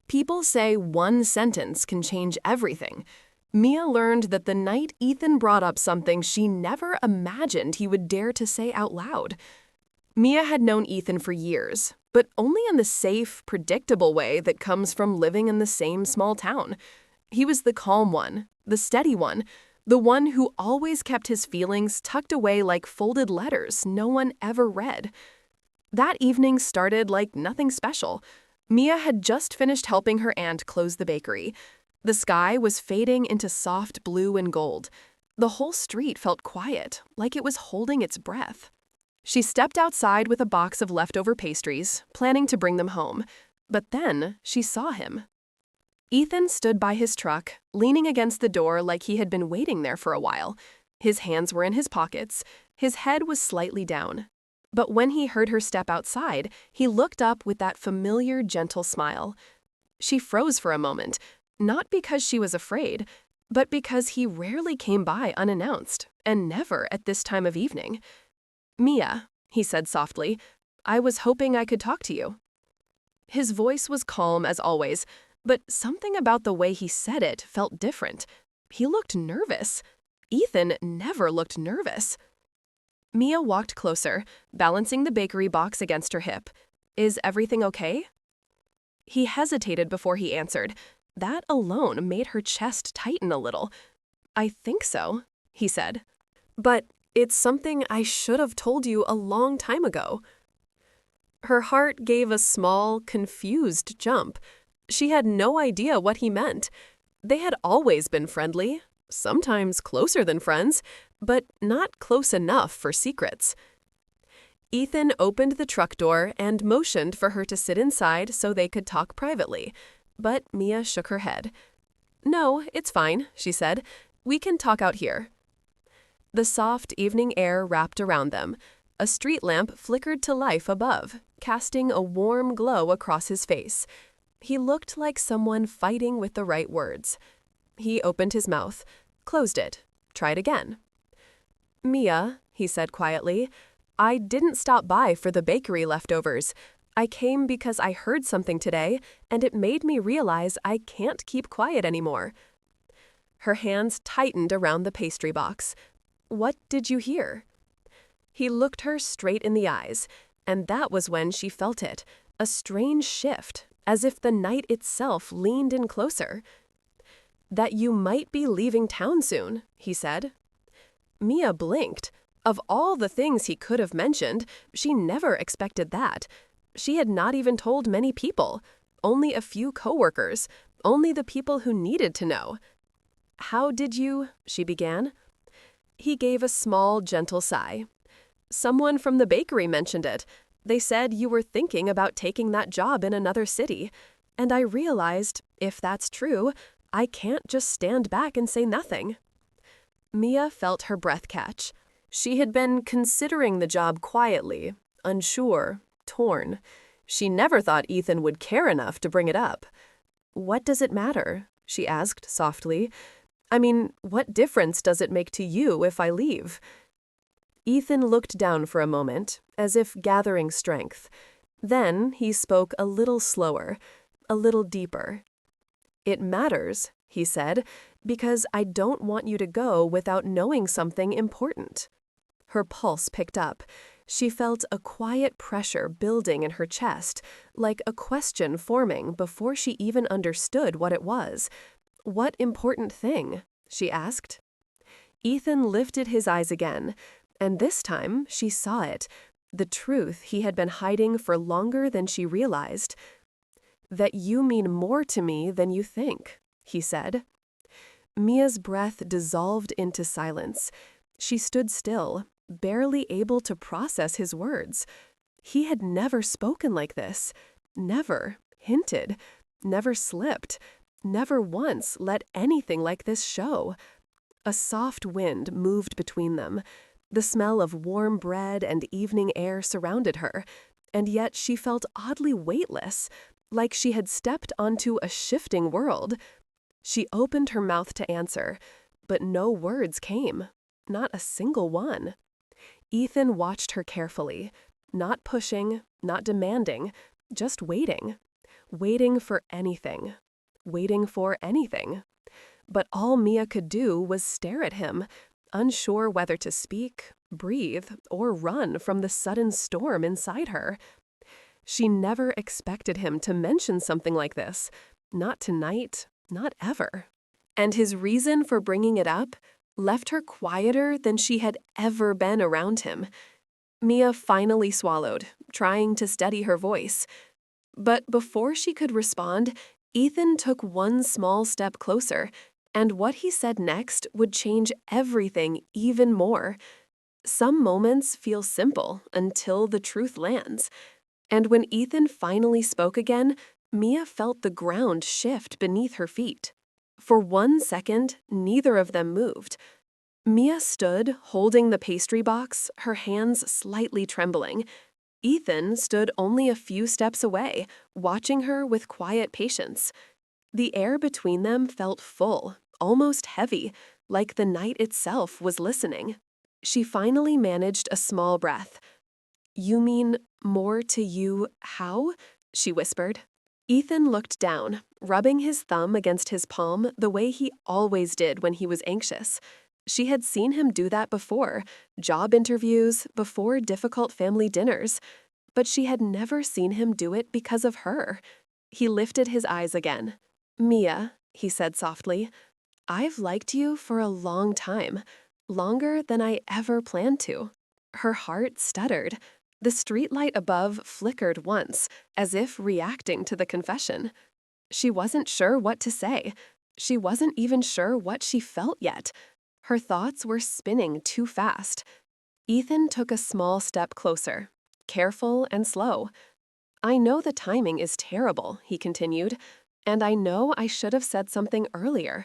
People say one sentence can change everything. Mia learned that the night Ethan brought up something she never imagined he would dare to say out loud. Mia had known Ethan for years, but only in the safe, predictable way that comes from living in the same small town. He was the calm one, the steady one, the one who always kept his feelings tucked away like folded letters no one ever read. That evening started like nothing special. Mia had just finished helping her aunt close the bakery. The sky was fading into soft blue and gold. The whole street felt quiet, like it was holding its breath. She stepped outside with a box of leftover pastries, planning to bring them home. But then she saw him. Ethan stood by his truck, leaning against the door like he had been waiting there for a while. His hands were in his pockets. His head was slightly down. But when he heard her step outside, he looked up with that familiar, gentle smile. She froze for a moment, not because she was afraid, but because he rarely came by unannounced, and never at this time of evening. "Mia," he said softly, "I was hoping I could talk to you." His voice was calm as always, but something about the way he said it felt different. He looked nervous. Ethan never looked nervous. Mia walked closer, balancing the bakery box against her hip. "Is everything okay?" He hesitated before he answered. That alone made her chest tighten a little. "I think so," he said. "But it's something I should have told you a long time ago." Her heart gave a small, confused jump. She had no idea what he meant. They had always been friendly, sometimes closer than friends, but not close enough for secrets. Ethan opened the truck door and motioned for her to sit inside so they could talk privately, but Mia shook her head. "No, it's fine," she said. "We can talk out here." The soft evening air wrapped around them. A street lamp flickered to life above, casting a warm glow across his face. He looked like someone fighting with the right words. He opened his mouth, closed it, tried again. "Mia," he said quietly, "I didn't stop by for the bakery leftovers. I came because I heard something today, and it made me realize I can't keep quiet anymore." Her hands tightened around the pastry box. "What did you hear?" He looked her straight in the eyes, and that was when she felt it, a strange shift, as if the night itself leaned in closer. "That you might be leaving town soon," he said. Mia blinked. Of all the things he could have mentioned, she never expected that. She had not even told many people, only a few coworkers, only the people who needed to know. "How did you?" she began. He gave a small, gentle sigh. "Someone from the bakery mentioned it. They said you were thinking about taking that job in another city. And I realized, if that's true, I can't just stand back and say nothing." Mia felt her breath catch. She had been considering the job quietly, unsure, torn. She never thought Ethan would care enough to bring it up. "What does it matter?" she asked softly. "I mean, what difference does it make to you if I leave?" Ethan looked down for a moment, as if gathering strength. Then he spoke a little slower, a little deeper. "It matters," he said, "because I don't want you to go without knowing something important." Her pulse picked up. She felt a quiet pressure building in her chest, like a question forming before she even understood what it was. "What important thing?" she asked. Ethan lifted his eyes again, and this time she saw it, the truth he had been hiding for longer than she realized. "That you mean more to me than you think," he said. Mia's breath dissolved into silence. She stood still, barely able to process his words. He had never spoken like this, never hinted, never slipped, never once let anything like this show. A soft wind moved between them. The smell of warm bread and evening air surrounded her, and yet she felt oddly weightless, like she had stepped onto a shifting world. She opened her mouth to answer, but no words came, not a single one. Ethan watched her carefully, not pushing, not demanding, just waiting. waiting for anything. Waiting for anything. But all Mia could do was stare at him, unsure whether to speak, breathe, or run from the sudden storm inside her. She never expected him to mention something like this. Not tonight, not ever. And his reason for bringing it up left her quieter than she had ever been around him. Mia finally swallowed, trying to steady her voice. But before she could respond, Ethan took one small step closer, and what he said next would change everything even more. Some moments feel simple until the truth lands. And when Ethan finally spoke again, Mia felt the ground shift beneath her feet. For 1 second, neither of them moved. Mia stood, holding the pastry box, her hands slightly trembling. Ethan stood only a few steps away, watching her with quiet patience. The air between them felt full, almost heavy, like the night itself was listening. She finally managed a small breath. "You mean more to you how?" she whispered. Ethan looked down, rubbing his thumb against his palm the way he always did when he was anxious. She had seen him do that before, job interviews, before difficult family dinners, but she had never seen him do it because of her. He lifted his eyes again. "Mia," he said softly, "I've liked you for a long time, longer than I ever planned to." Her heart stuttered. The streetlight above flickered once, as if reacting to the confession. She wasn't sure what to say. She wasn't even sure what she felt yet. Her thoughts were spinning too fast. Ethan took a small step closer, careful and slow. "I know the timing is terrible," he continued, "and I know I should have said something earlier.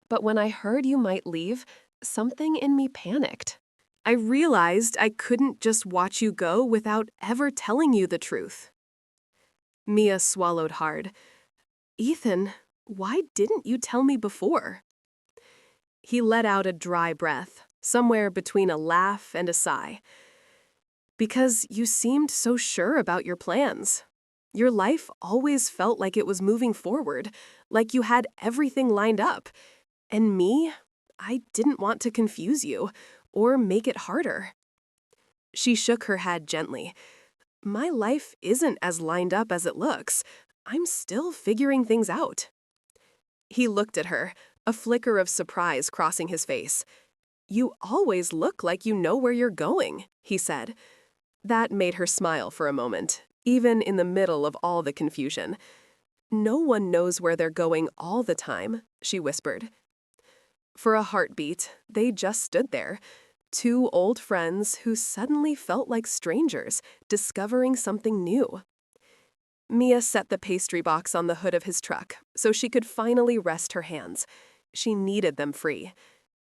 But when I heard you might leave, something in me panicked. I realized I couldn't just watch you go without ever telling you the truth." Mia swallowed hard. "Ethan, why didn't you tell me before?" He let out a dry breath, somewhere between a laugh and a sigh. "Because you seemed so sure about your plans. Your life always felt like it was moving forward, like you had everything lined up. And me, I didn't want to confuse you or make it harder." She shook her head gently. "My life isn't as lined up as it looks. I'm still figuring things out." He looked at her, a flicker of surprise crossing his face. "You always look like you know where you're going," he said. That made her smile for a moment, even in the middle of all the confusion. "No one knows where they're going all the time," she whispered. For a heartbeat, they just stood there, two old friends who suddenly felt like strangers, discovering something new. Mia set the pastry box on the hood of his truck so she could finally rest her hands. She needed them free.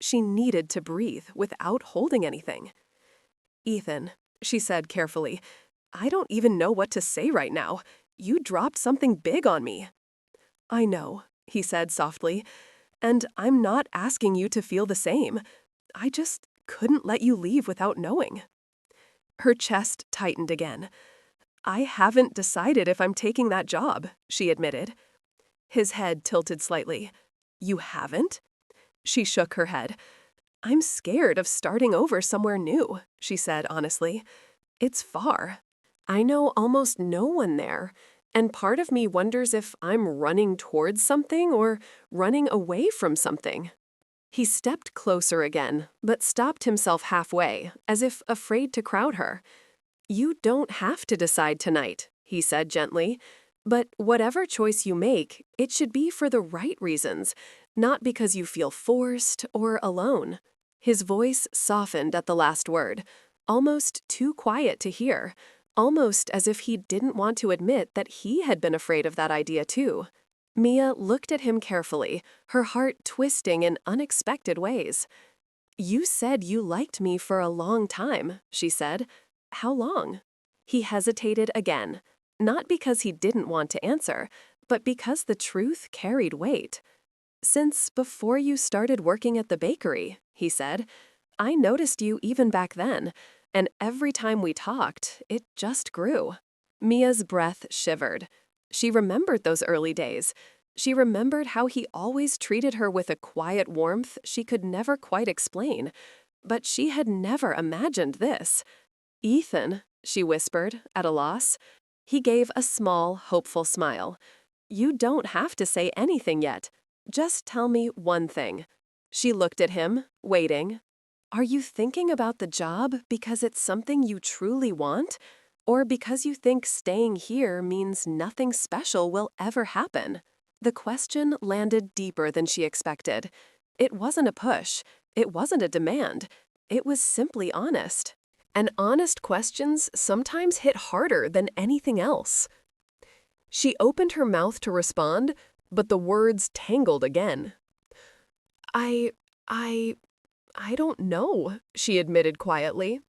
She needed to breathe without holding anything. "Ethan," she said carefully, "I don't even know what to say right now. You dropped something big on me." "I know," he said softly, "and I'm not asking you to feel the same. I just couldn't let you leave without knowing." Her chest tightened again. "I haven't decided if I'm taking that job," she admitted. His head tilted slightly. "You haven't?" She shook her head. "I'm scared of starting over somewhere new," she said honestly. "It's far. I know almost no one there, and part of me wonders if I'm running towards something or running away from something." He stepped closer again, but stopped himself halfway, as if afraid to crowd her. "You don't have to decide tonight," he said gently. "But whatever choice you make, it should be for the right reasons, not because you feel forced or alone." His voice softened at the last word, almost too quiet to hear, almost as if he didn't want to admit that he had been afraid of that idea too. Mia looked at him carefully, her heart twisting in unexpected ways. "You said you liked me for a long time," she said. "How long?" He hesitated again, not because he didn't want to answer, but because the truth carried weight. "Since before you started working at the bakery," he said. "I noticed you even back then, and every time we talked, it just grew." Mia's breath shivered. She remembered those early days. She remembered how he always treated her with a quiet warmth she could never quite explain. But she had never imagined this. "Ethan," she whispered, at a loss. He gave a small, hopeful smile. "You don't have to say anything yet. Just tell me one thing." She looked at him, waiting. "Are you thinking about the job because it's something you truly want? Or because you think staying here means nothing special will ever happen?" The question landed deeper than she expected. It wasn't a push. It wasn't a demand. It was simply honest. And honest questions sometimes hit harder than anything else. She opened her mouth to respond, but the words tangled again. I, I, I don't know," she admitted quietly.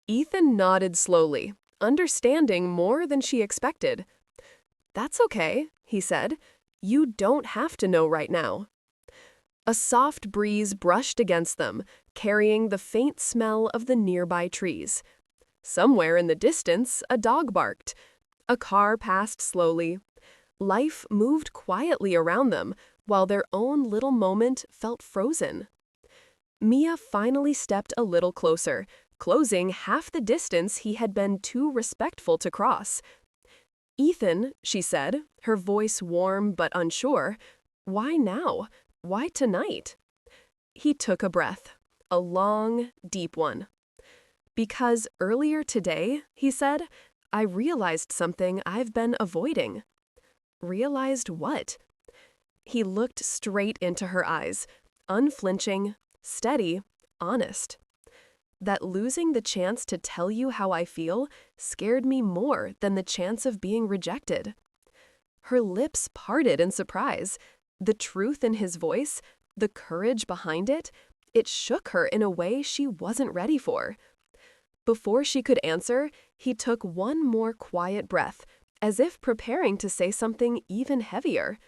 Ethan nodded slowly, understanding more than she expected. "That's okay," he said. "You don't have to know right now." A soft breeze brushed against them, carrying the faint smell of the nearby trees. Somewhere in the distance, a dog barked. A car passed slowly. Life moved quietly around them, while their own little moment felt frozen. Mia finally stepped a little closer, closing half the distance he had been too respectful to cross. "Ethan," she said, her voice warm but unsure, "why now? Why tonight?" He took a breath, a long, deep one. "Because earlier today," he said, "I realized something I've been avoiding." Realized what? He looked straight into her eyes, unflinching, steady, honest. "That losing the chance to tell you how I feel scared me more than the chance of being rejected." Her lips parted in surprise. The truth in his voice, the courage behind it, it shook her in a way she wasn't ready for. Before she could answer, he took one more quiet breath, as if preparing to say something even heavier.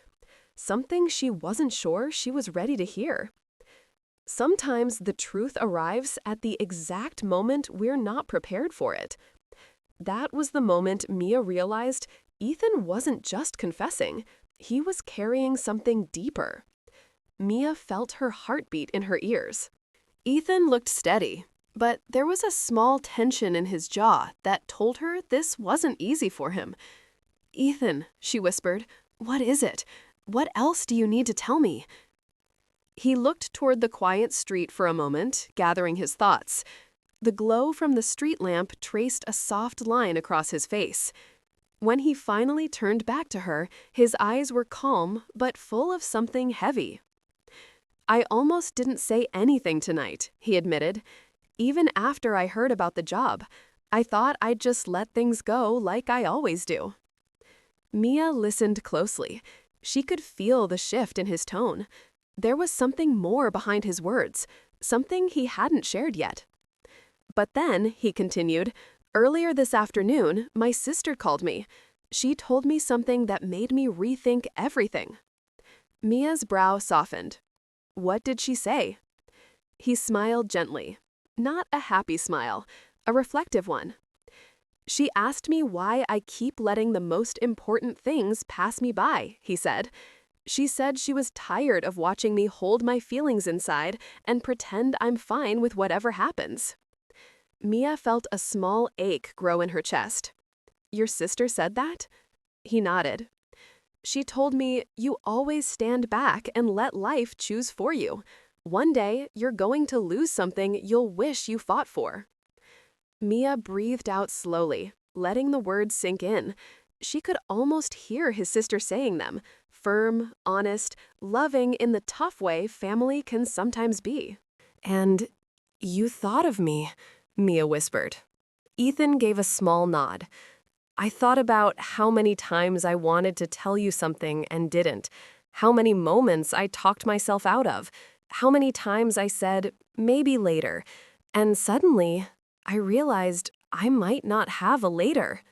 Something she wasn't sure she was ready to hear. Sometimes the truth arrives at the exact moment we're not prepared for it. That was the moment Mia realized Ethan wasn't just confessing. He was carrying something deeper. Mia felt her heartbeat in her ears. Ethan looked steady, but there was a small tension in his jaw that told her this wasn't easy for him. "Ethan," she whispered, "what is it? What else do you need to tell me?" He looked toward the quiet street for a moment, gathering his thoughts. The glow from the street lamp traced a soft line across his face. When he finally turned back to her, his eyes were calm but full of something heavy. "I almost didn't say anything tonight," he admitted. "Even after I heard about the job, I thought I'd just let things go like I always do." Mia listened closely. She could feel the shift in his tone. There was something more behind his words, something he hadn't shared yet. "But then," he continued, "earlier this afternoon, my sister called me. She told me something that made me rethink everything." Mia's brow softened. "What did she say?" He smiled gently. Not a happy smile, a reflective one. "She asked me why I keep letting the most important things pass me by," he said. "She said she was tired of watching me hold my feelings inside and pretend I'm fine with whatever happens." Mia felt a small ache grow in her chest. "Your sister said that?" He nodded. "She told me you always stand back and let life choose for you. One day, you're going to lose something you'll wish you fought for." Mia breathed out slowly, letting the words sink in. She could almost hear his sister saying them, firm, honest, loving in the tough way family can sometimes be. "And you thought of me," Mia whispered. Ethan gave a small nod. "I thought about how many times I wanted to tell you something and didn't, how many moments I talked myself out of, how many times I said, maybe later, and suddenly I realized I might not have a later."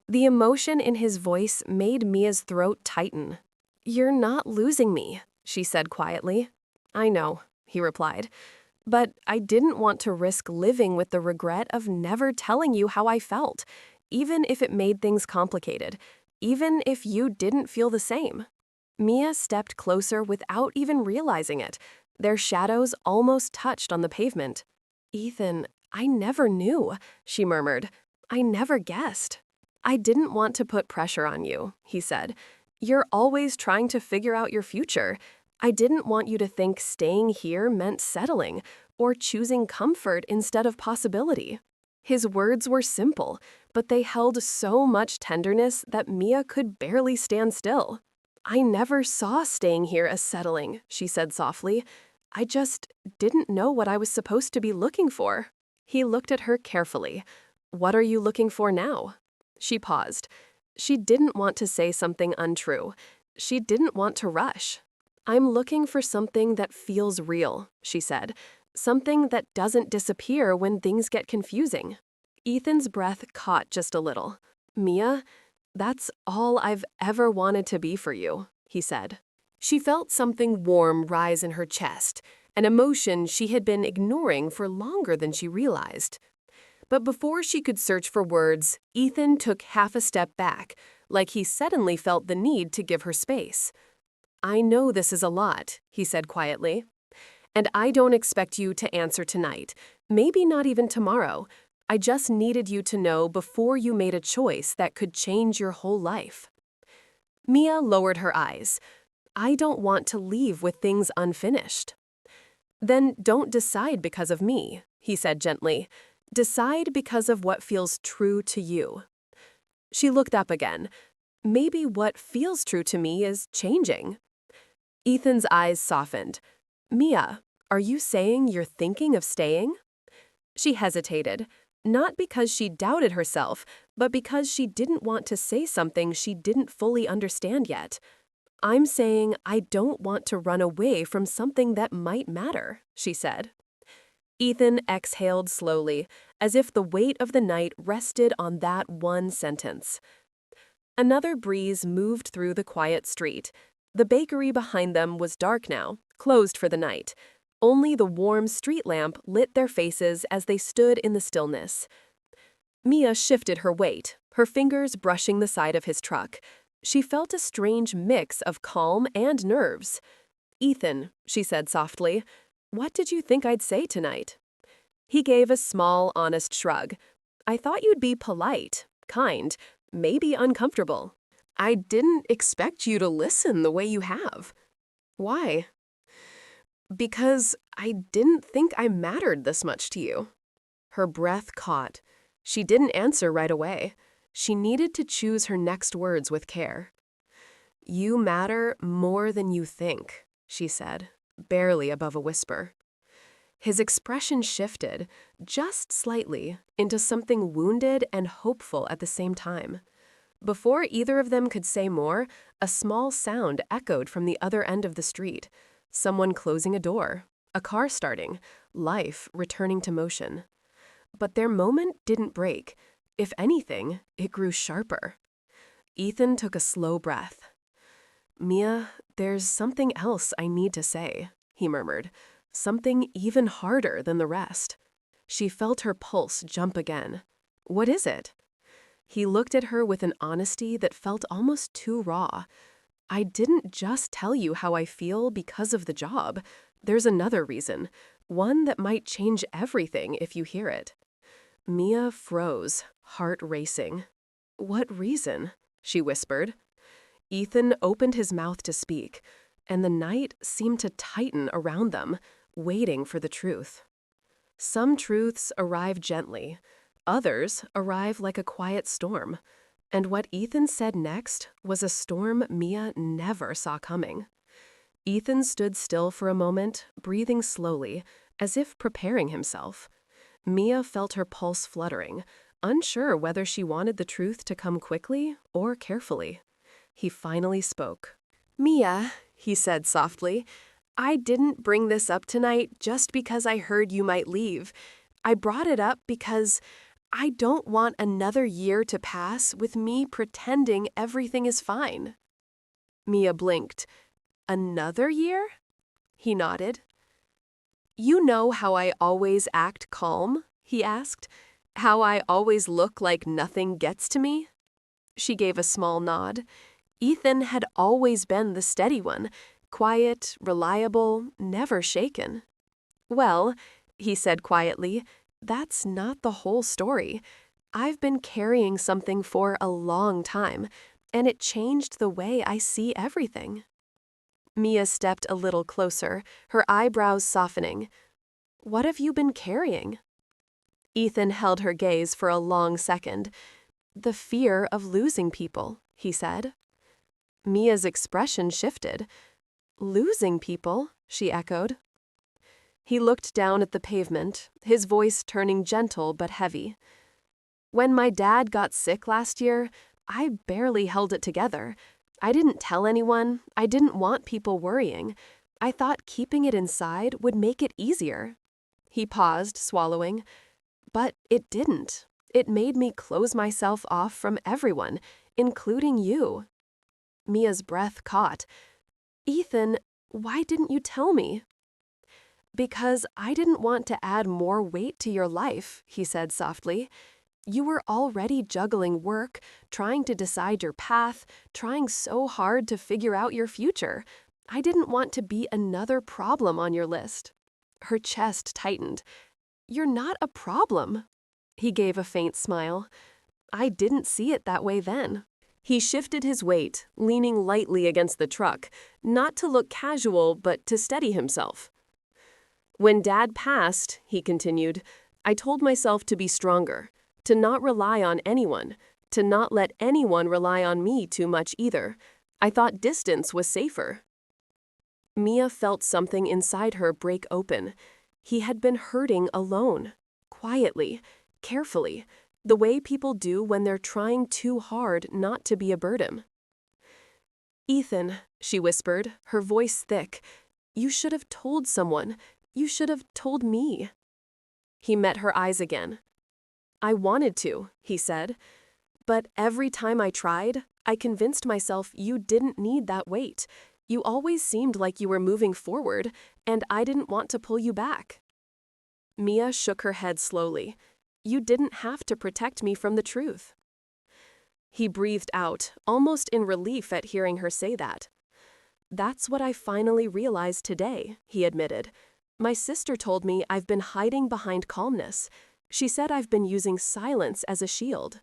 The emotion in his voice made Mia's throat tighten. "You're not losing me," she said quietly. "I know," he replied. "But I didn't want to risk living with the regret of never telling you how I felt, even if it made things complicated. even if you didn't feel the same. Mia stepped closer without even realizing it. Their shadows almost touched on the pavement. "Ethan, I never knew," she murmured. "I never guessed." "I didn't want to put pressure on you," he said. "You're always trying to figure out your future. I didn't want you to think staying here meant settling or choosing comfort instead of possibility." His words were simple, but they held so much tenderness that Mia could barely stand still. "I never saw staying here as settling," she said softly. "I just didn't know what I was supposed to be looking for." He looked at her carefully. "What are you looking for now?" She paused. She didn't want to say something untrue. She didn't want to rush. "I'm looking for something that feels real," she said. "Something that doesn't disappear when things get confusing." Ethan's breath caught just a little. "Mia, that's all I've ever wanted to be for you," he said. She felt something warm rise in her chest, an emotion she had been ignoring for longer than she realized. But before she could search for words, Ethan took half a step back, like he suddenly felt the need to give her space. "I know this is a lot," he said quietly. "And I don't expect you to answer tonight, maybe not even tomorrow. I just needed you to know before you made a choice that could change your whole life." Mia lowered her eyes. "I don't want to leave with things unfinished." "Then don't decide because of me," he said gently. "Decide because of what feels true to you." She looked up again. "Maybe what feels true to me is changing." Ethan's eyes softened. "Mia, are you saying you're thinking of staying?" She hesitated, not because she doubted herself, but because she didn't want to say something she didn't fully understand yet. "I'm saying I don't want to run away from something that might matter," she said. Ethan exhaled slowly, as if the weight of the night rested on that one sentence. Another breeze moved through the quiet street. The bakery behind them was dark now, closed for the night. Only the warm street lamp lit their faces as they stood in the stillness. Mia shifted her weight, her fingers brushing the side of his truck. She felt a strange mix of calm and nerves. "Ethan," she said softly, "what did you think I'd say tonight?" He gave a small, honest shrug. "I thought you'd be polite, kind, maybe uncomfortable. I didn't expect you to listen the way you have." "Why?" "Because I didn't think I mattered this much to you." Her breath caught. She didn't answer right away. She needed to choose her next words with care. "You matter more than you think," she said, barely above a whisper. His expression shifted, just slightly, into something wounded and hopeful at the same time. Before either of them could say more, a small sound echoed from the other end of the street. Someone closing a door, a car starting, life returning to motion. But their moment didn't break. If anything, it grew sharper. Ethan took a slow breath. "Mia, there's something else I need to say," he murmured. "Something even harder than the rest." She felt her pulse jump again. "What is it?" He looked at her with an honesty that felt almost too raw. "I didn't just tell you how I feel because of the job. There's another reason, one that might change everything if you hear it." Mia froze, heart racing. "What reason?" she whispered. Ethan opened his mouth to speak, and the night seemed to tighten around them, waiting for the truth. Some truths arrive gently, others arrive like a quiet storm, and what Ethan said next was a storm Mia never saw coming. Ethan stood still for a moment, breathing slowly, as if preparing himself. Mia felt her pulse fluttering, unsure whether she wanted the truth to come quickly or carefully. He finally spoke. "Mia," he said softly, "I didn't bring this up tonight just because I heard you might leave. I brought it up because I don't want another year to pass with me pretending everything is fine." Mia blinked. "Another year?" He nodded. "You know how I always act calm?" he asked. "How I always look like nothing gets to me?" She gave a small nod. Ethan had always been the steady one, quiet, reliable, never shaken. Well, he said quietly, that's not the whole story. I've been carrying something for a long time, and it changed the way I see everything. Mia stepped a little closer, her eyebrows softening. What have you been carrying? Ethan held her gaze for a long second. The fear of losing people, he said. Mia's expression shifted. Losing people, she echoed. He looked down at the pavement, his voice turning gentle but heavy. When my dad got sick last year, I barely held it together. I didn't tell anyone. I didn't want people worrying. I thought keeping it inside would make it easier. He paused, swallowing. But it didn't. It made me close myself off from everyone, including you. Mia's breath caught. Ethan, why didn't you tell me? Because I didn't want to add more weight to your life, he said softly. You were already juggling work, trying to decide your path, trying so hard to figure out your future. I didn't want to be another problem on your list. Her chest tightened. You're not a problem. He gave a faint smile. I didn't see it that way then. He shifted his weight, leaning lightly against the truck, not to look casual, but to steady himself. When Dad passed, he continued, I told myself to be stronger, to not rely on anyone, to not let anyone rely on me too much either. I thought distance was safer. Mia felt something inside her break open. He had been hurting alone, quietly, carefully, the way people do when they're trying too hard not to be a burden. Ethan, she whispered, her voice thick, you should have told someone. You should have told me. He met her eyes again. I wanted to, he said, but every time I tried, I convinced myself you didn't need that weight. You always seemed like you were moving forward, and I didn't want to pull you back. Mia shook her head slowly. You didn't have to protect me from the truth. He breathed out, almost in relief at hearing her say that. That's what I finally realized today, he admitted. My sister told me I've been hiding behind calmness. She said I've been using silence as a shield.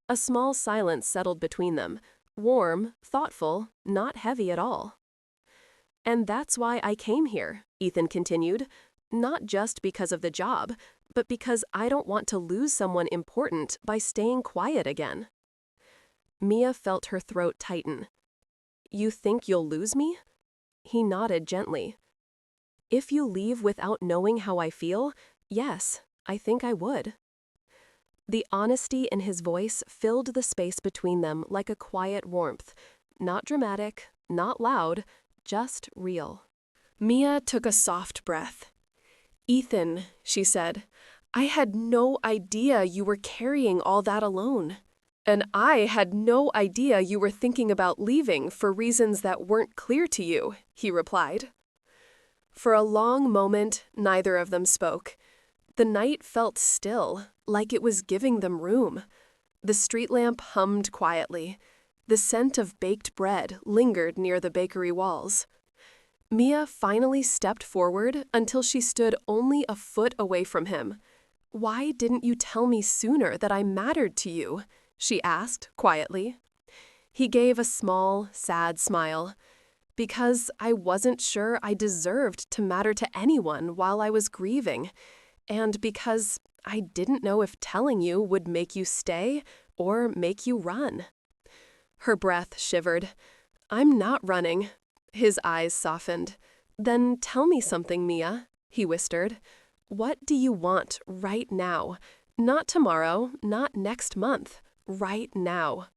A small silence settled between them, warm, thoughtful, not heavy at all. And that's why I came here, Ethan continued, not just because of the job, but because I don't want to lose someone important by staying quiet again. Mia felt her throat tighten. You think you'll lose me? He nodded gently. If you leave without knowing how I feel, yes, I think I would. The honesty in his voice filled the space between them like a quiet warmth. Not dramatic, not loud, just real. Mia took a soft breath. Ethan, she said, I had no idea you were carrying all that alone. And I had no idea you were thinking about leaving for reasons that weren't clear to you, he replied. For a long moment, neither of them spoke. The night felt still, like it was giving them room. The street lamp hummed quietly. The scent of baked bread lingered near the bakery walls. Mia finally stepped forward until she stood only a foot away from him. Why didn't you tell me sooner that I mattered to you? She asked quietly. He gave a small, sad smile. Because I wasn't sure I deserved to matter to anyone while I was grieving, and because I didn't know if telling you would make you stay or make you run. Her breath shivered. I'm not running. His eyes softened. Then tell me something, Mia, he whispered. What do you want right now? Not tomorrow, not next month, right now.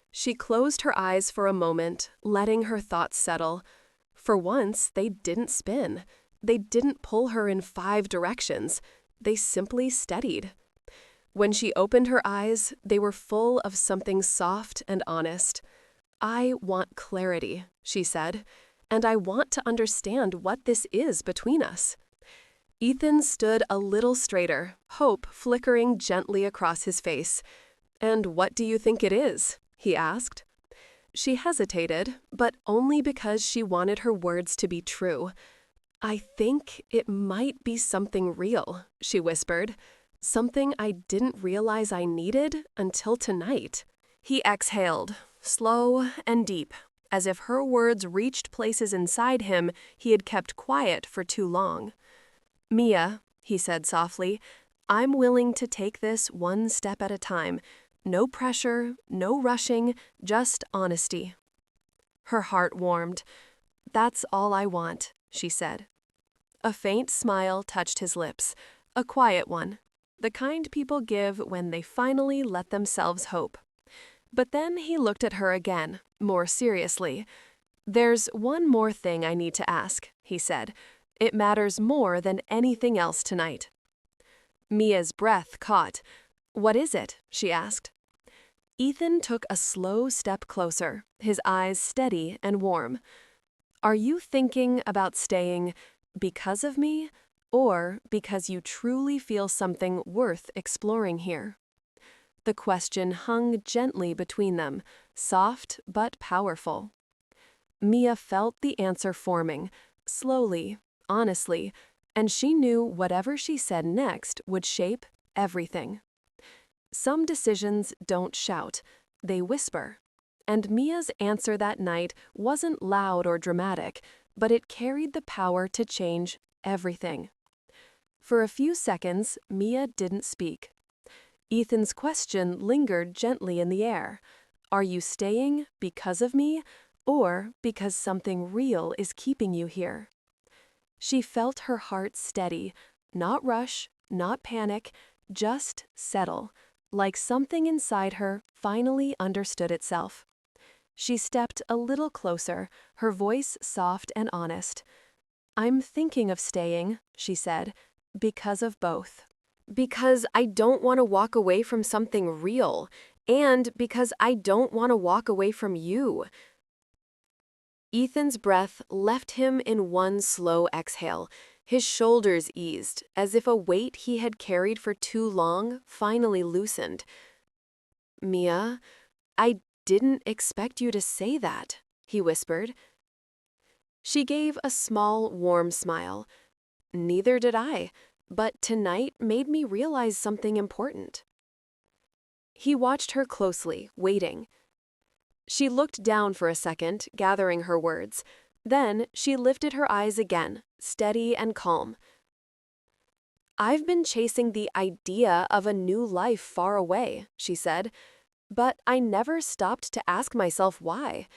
She closed her eyes for a moment, letting her thoughts settle. For once, they didn't spin. They didn't pull her in 5 directions. They simply steadied. When she opened her eyes, they were full of something soft and honest. I want clarity, she said, and I want to understand what this is between us. Ethan stood a little straighter, hope flickering gently across his face. "And what do you think it is?" he asked. She hesitated, but only because she wanted her words to be true. "I think it might be something real," she whispered. "Something I didn't realize I needed until tonight." He exhaled, slow and deep, as if her words reached places inside him he had kept quiet for too long. "Mia," he said softly, "I'm willing to take this one step at a time. No pressure, no rushing, just honesty." Her heart warmed. "That's all I want," she said. A faint smile touched his lips, a quiet one, the kind people give when they finally let themselves hope. But then he looked at her again, more seriously. "There's one more thing I need to ask," he said. "It matters more than anything else tonight." Mia's breath caught. "What is it?" she asked. Ethan took a slow step closer, his eyes steady and warm. "Are you thinking about staying because of me, or because you truly feel something worth exploring here?" The question hung gently between them, soft but powerful. Mia felt the answer forming, slowly, honestly, and she knew whatever she said next would shape everything. Some decisions don't shout, they whisper. And Mia's answer that night wasn't loud or dramatic, but it carried the power to change everything. For a few seconds, Mia didn't speak. Ethan's question lingered gently in the air. "Are you staying because of me, or because something real is keeping you here?" She felt her heart steady, not rush, not panic, just settle, like something inside her finally understood itself. She stepped a little closer, her voice soft and honest. "I'm thinking of staying," she said, "because of both. Because I don't want to walk away from something real, and because I don't want to walk away from you." Ethan's breath left him in one slow exhale. His shoulders eased, as if a weight he had carried for too long finally loosened. "Mia, I didn't expect you to say that," he whispered. She gave a small, warm smile. "Neither did I. But tonight made me realize something important." He watched her closely, waiting. She looked down for a second, gathering her words. Then she lifted her eyes again, steady and calm. "I've been chasing the idea of a new life far away," she said, "but I never stopped to ask myself why.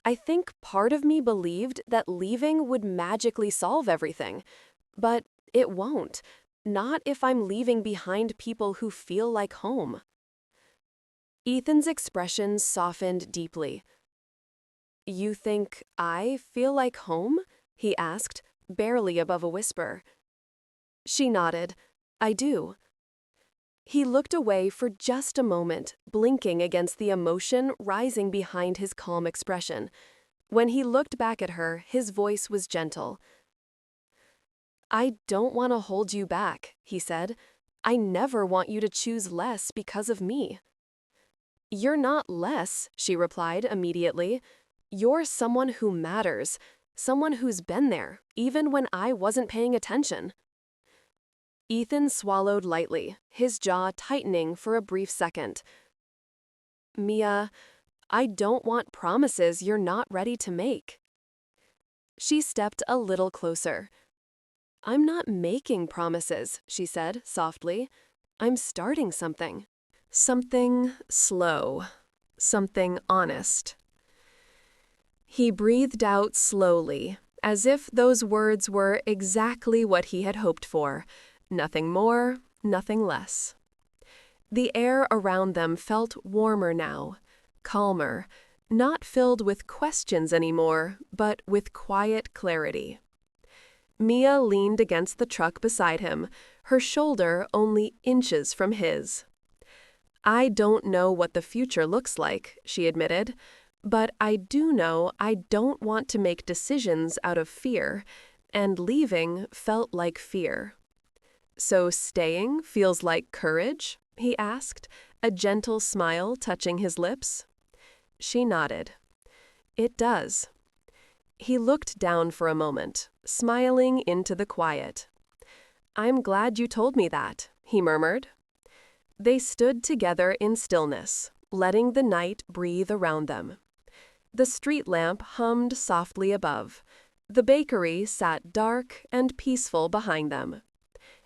I think part of me believed that leaving would magically solve everything. But it won't. Not if I'm leaving behind people who feel like home." Ethan's expression softened deeply. "You think I feel like home?" he asked, barely above a whisper. She nodded. "I do." He looked away for just a moment, blinking against the emotion rising behind his calm expression. When he looked back at her, his voice was gentle. "I don't want to hold you back," he said. "I never want you to choose less because of me." "You're not less," she replied immediately. "You're someone who matters, someone who's been there, even when I wasn't paying attention." Ethan swallowed lightly, his jaw tightening for a brief second. "Mia, I don't want promises you're not ready to make." She stepped a little closer. "I'm not making promises," she said softly. "I'm starting something. Something slow. Something honest." He breathed out slowly, as if those words were exactly what he had hoped for. Nothing more, nothing less. The air around them felt warmer now, calmer, not filled with questions anymore, but with quiet clarity. Mia leaned against the truck beside him, her shoulder only inches from his. "I don't know what the future looks like," she admitted, "but I do know I don't want to make decisions out of fear, and leaving felt like fear. So staying feels like courage?" he asked, a gentle smile touching his lips. She nodded. It does. He looked down for a moment, smiling into the quiet. I'm glad you told me that, he murmured. They stood together in stillness, letting the night breathe around them. The street lamp hummed softly above. The bakery sat dark and peaceful behind them.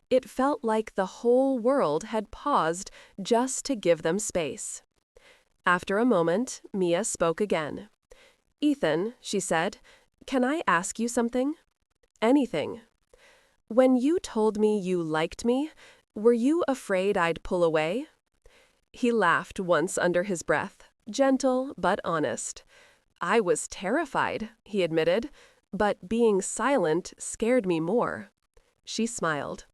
It felt like the whole world had paused just to give them space. After a moment, Mia spoke again. Ethan, she said, can I ask you something? Anything. When you told me you liked me, were you afraid I'd pull away? He laughed once under his breath, gentle but honest. I was terrified, he admitted, but being silent scared me more. She smiled.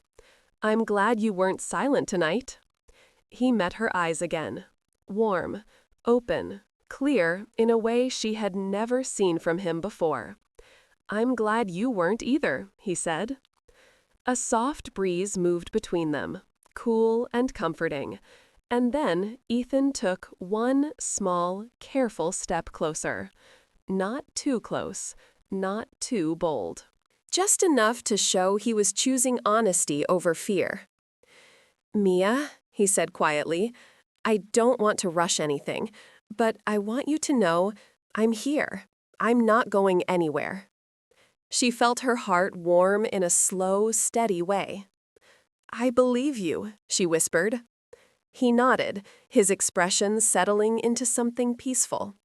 I'm glad you weren't silent tonight. He met her eyes again, warm, open, clear in a way she had never seen from him before. I'm glad you weren't either, he said. A soft breeze moved between them, cool and comforting, and then Ethan took one small, careful step closer. Not too close, not too bold. Just enough to show he was choosing honesty over fear. Mia, he said quietly, I don't want to rush anything, but I want you to know I'm here. I'm not going anywhere. She felt her heart warm in a slow, steady way. I believe you, she whispered. He nodded, his expression settling into something peaceful.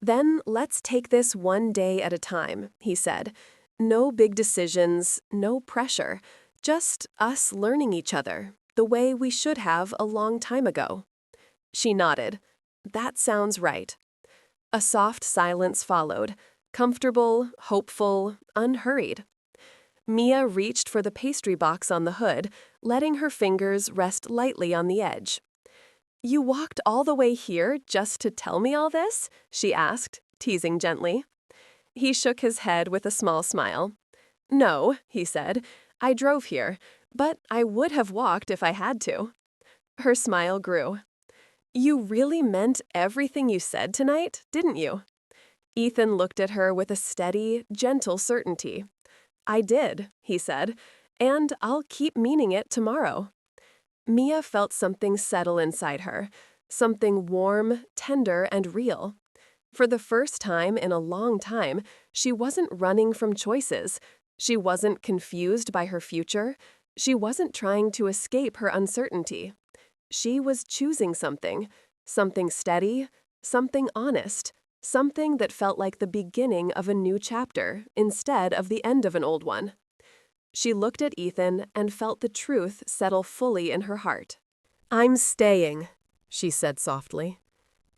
Then let's take this one day at a time, he said. No big decisions, no pressure, just us learning each other, the way we should have a long time ago. She nodded. That sounds right. A soft silence followed, comfortable, hopeful, unhurried. Mia reached for the pastry box on the hood, letting her fingers rest lightly on the edge. You walked all the way here just to tell me all this? She asked, teasing gently. He shook his head with a small smile. No, he said, I drove here, but I would have walked if I had to. Her smile grew. You really meant everything you said tonight, didn't you? Ethan looked at her with a steady, gentle certainty. I did, he said, and I'll keep meaning it tomorrow. Mia felt something settle inside her, something warm, tender, and real. For the first time in a long time, she wasn't running from choices. She wasn't confused by her future. She wasn't trying to escape her uncertainty. She was choosing something steady, something honest, something that felt like the beginning of a new chapter instead of the end of an old one. She looked at Ethan and felt the truth settle fully in her heart. I'm staying, she said softly.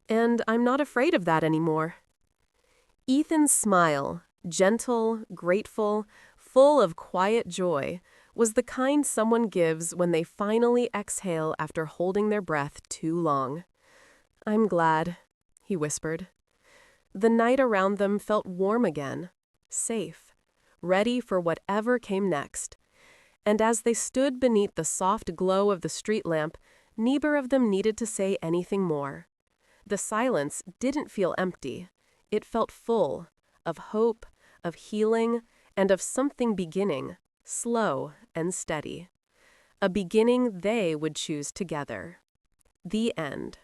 And I'm not afraid of that anymore. Ethan's smile, gentle, grateful, full of quiet joy, was the kind someone gives when they finally exhale after holding their breath too long. I'm glad, he whispered. The night around them felt warm again, safe, ready for whatever came next. And as they stood beneath the soft glow of the street lamp, neither of them needed to say anything more. The silence didn't feel empty. It felt full of hope, of healing, and of something beginning, slow and steady. A beginning they would choose together. The end.